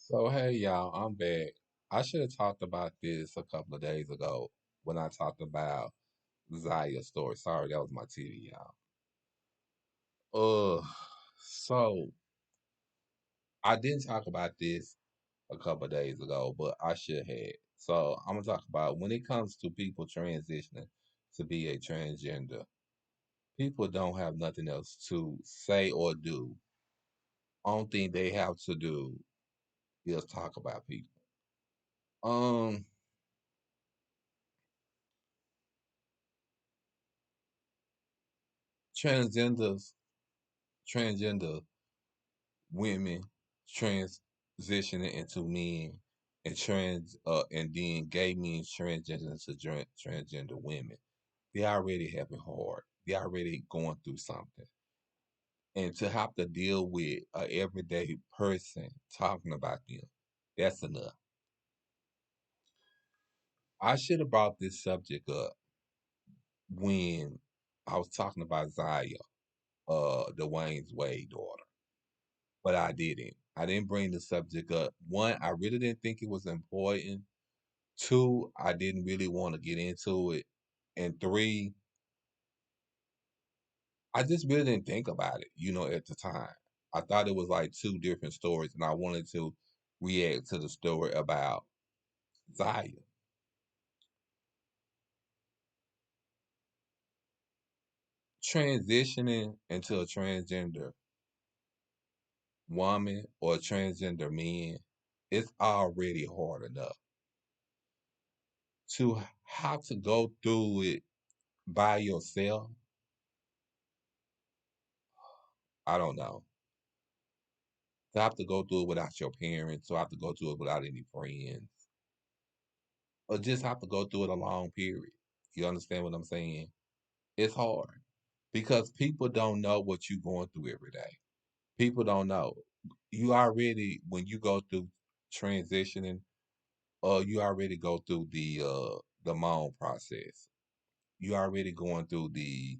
So hey y'all, I'm back. I should have talked about this a couple of days ago when I talked about Zaya's story. Sorry, that was my TV, y'all. So I didn't talk about this a couple of days ago, but I should have. So I'm gonna talk about when it comes to people transitioning to be a transgender, people don't have nothing else to say or do. Only thing they have to do is talk about people. Um, transgenders, transgender women transitioning into men and then gay men transgender into transgender women. They already have it hard. They already going through something. And to have to deal with a everyday person talking about them, that's enough. I should have brought this subject up when I was talking about Zaya, Dwayne's Wade daughter. But I didn't. I didn't bring the subject up. One, I really didn't think it was important. Two, I didn't really want to get into it. And three, I just really didn't think about it, at the time. I thought it was like two different stories, and I wanted to react to the story about Zaya. Transitioning into a transgender woman or a transgender man, it's already hard enough. To have to go through it by yourself, I don't know. To have to go through it without your parents, to have to go through it without any friends, or just have to go through it a long period. You understand what I'm saying? It's hard because people don't know what you're going through every day. People don't know. You already, when you go through transitioning, you already go through the moan process. You already going through the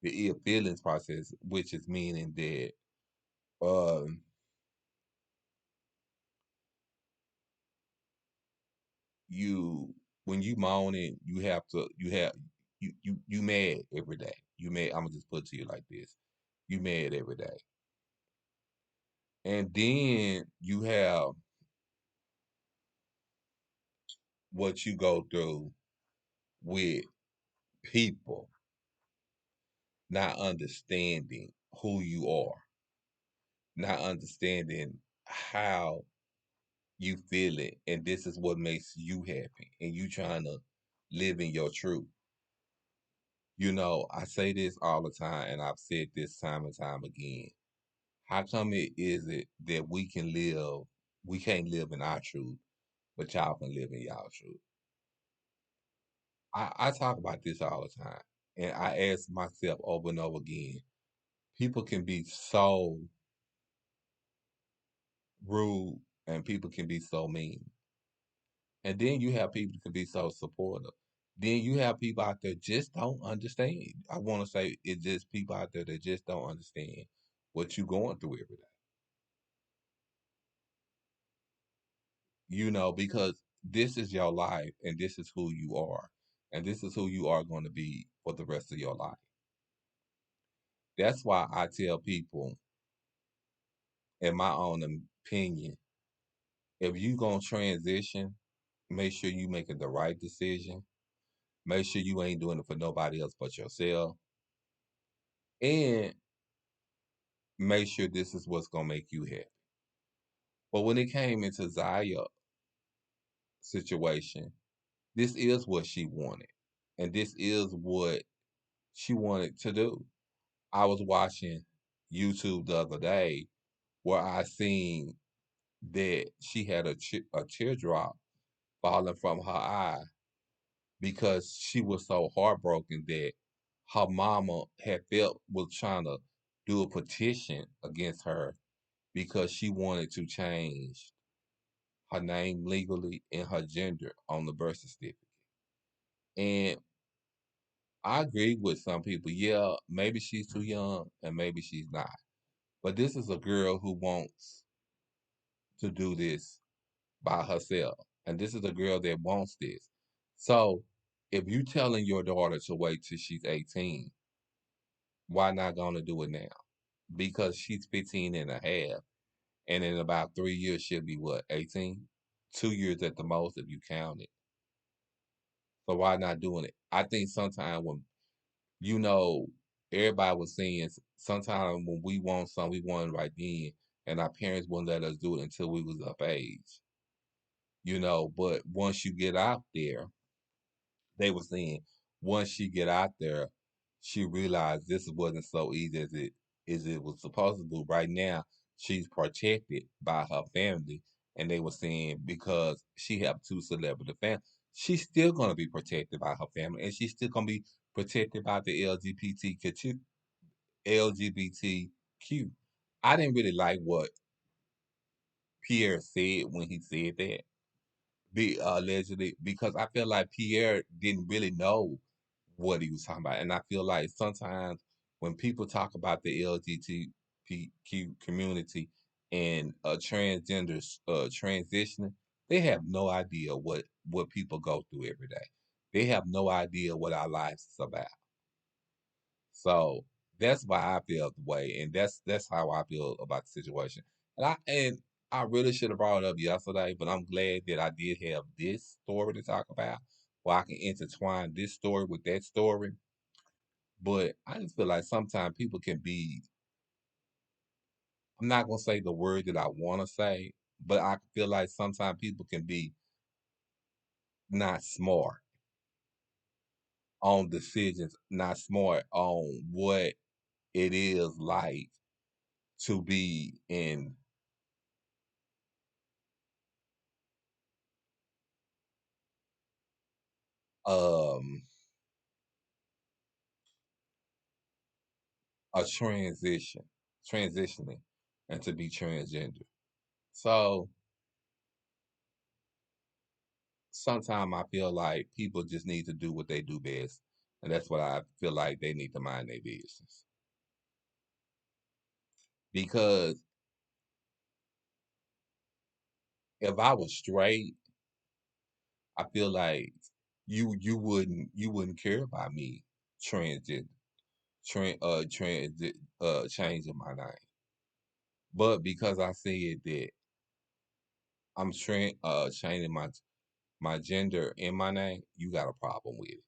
ill feelings process, which is meaning that um you when you moaning, you mad every day. You mad. I'm gonna just put it to you like this: you mad every day, and then you have what you go through with people not understanding who you are, not understanding how you feel it, and this is what makes you happy, and you trying to live in your truth. I say this all the time, and I've said this time and time again. How come it that we can't live in our truth, but y'all can live in y'all truth? I talk about this all the time, and I ask myself over and over again. People can be so rude, and people can be so mean, and then you have people that can be so supportive. Then you have people out there just don't understand. I want to say it's just people out there that just don't understand what you're going through every day. Because this is your life and this is who you are. And this is who you are going to be for the rest of your life. That's why I tell people, in my own opinion, if you going to transition, make sure you making the right decision. Make sure you ain't doing it for nobody else but yourself. And make sure this is what's going to make you happy. But when it came into Zaya situation, this is what she wanted. And this is what she wanted to do. I was watching YouTube the other day where I seen that she had a teardrop falling from her eye because she was so heartbroken that her mama had felt was trying to do a petition against her because she wanted to change her name legally and her gender on the birth certificate. And I agree with some people. Yeah, maybe she's too young and maybe she's not. But this is a girl who wants to do this by herself. And this is a girl that wants this. So if you telling your daughter to wait till she's 18, why not gonna do it now? Because she's 15 and a half, and in about 3 years she'll be what, 18? 2 years at the most if you count it. So why not doing it? I think sometimes when you know everybody was saying sometimes when we want something, we want it right then, and our parents wouldn't let us do it until we was of age. But once you get out there, they were saying once she get out there, she realized this wasn't so easy as it was supposed to do. Right now, she's protected by her family, and they were saying because she have two celebrity families, she's still gonna be protected by her family, and she's still gonna be protected by the LGBTQ. I didn't really like what Pierre said when he said that be allegedly because I feel like Pierre didn't really know what he was talking about, and I feel like sometimes when people talk about the LGBTQ community and transgenders transitioning, they have no idea what people go through every day. They have no idea what our lives is about. So that's why I feel the way, and that's how I feel about the situation. And I really should have brought it up yesterday, but I'm glad that I did have this story to talk about, where I can intertwine this story with that story. But I just feel like sometimes people can be. I'm not gonna say the word that I want to say, but I feel like sometimes people can be not smart on decisions, not smart on what it is like to be in um a transitioning and to be transgender. So sometimes I feel like people just need to do what they do best. And that's what I feel like they need to mind their business. Because if I was straight, I feel like you wouldn't care about me transgender, changing my name. But because I said that I'm changing my gender in my name, you got a problem with it.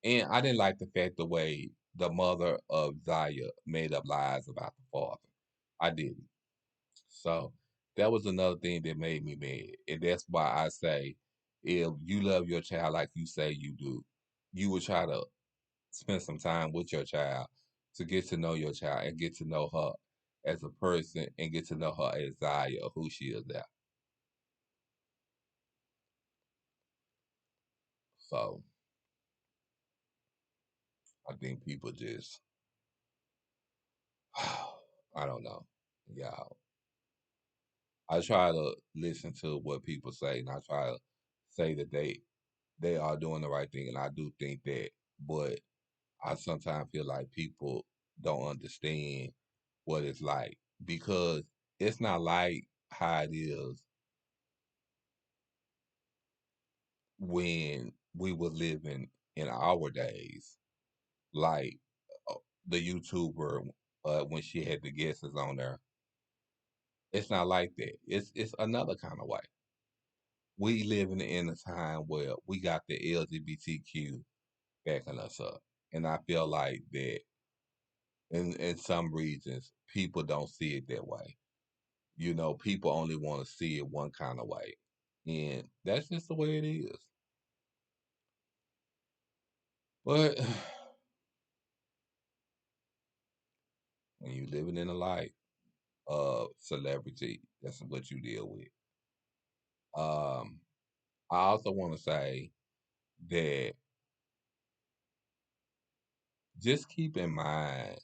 And I didn't like the fact the way the mother of Zaya made up lies about the father. I didn't. So that was another thing that made me mad. And that's why I say if you love your child like you say you do, you would try to spend some time with your child to get to know your child and get to know her as a person and get to know her as Zaya, who she is now. So I think people just I don't know. Yeah, I try to listen to what people say, and I try to say that they are doing the right thing, and I do think that. But I sometimes feel like people don't understand what it's like because it's not like how it is when we were living in our days, like uh, the YouTuber when she had the guests on there. It's not like that. It's another kind of way. We living in a time where we got the LGBTQ backing us up. And I feel like that in some regions, people don't see it that way. People only want to see it one kind of way. And that's just the way it is. But when you living in a life of celebrity, that's what you deal with. Um, I also want to say that just keep in mind,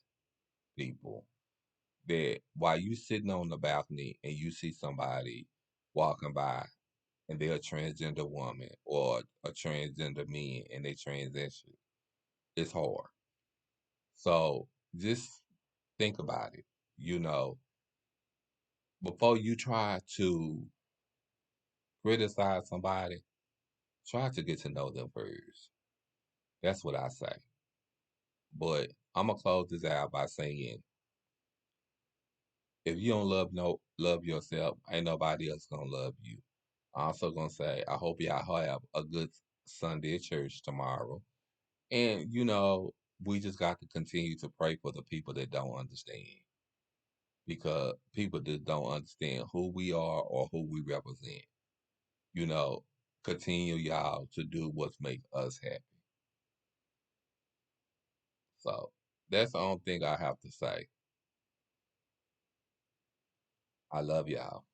people, that while you sitting on the balcony and you see somebody walking by and they're a transgender woman or a transgender man and they transition, it's hard. So just think about it. You know, before you try to criticize somebody, try to get to know them first. That's what I say. But I'm gonna close this out by saying, if you don't love yourself, ain't nobody else gonna love you. I'm also gonna say, I hope y'all have a good Sunday at church tomorrow. And we just got to continue to pray for the people that don't understand, because people that don't understand who we are or who we represent. You know, continue y'all to do what makes us happy. So that's the only thing I have to say. I love y'all.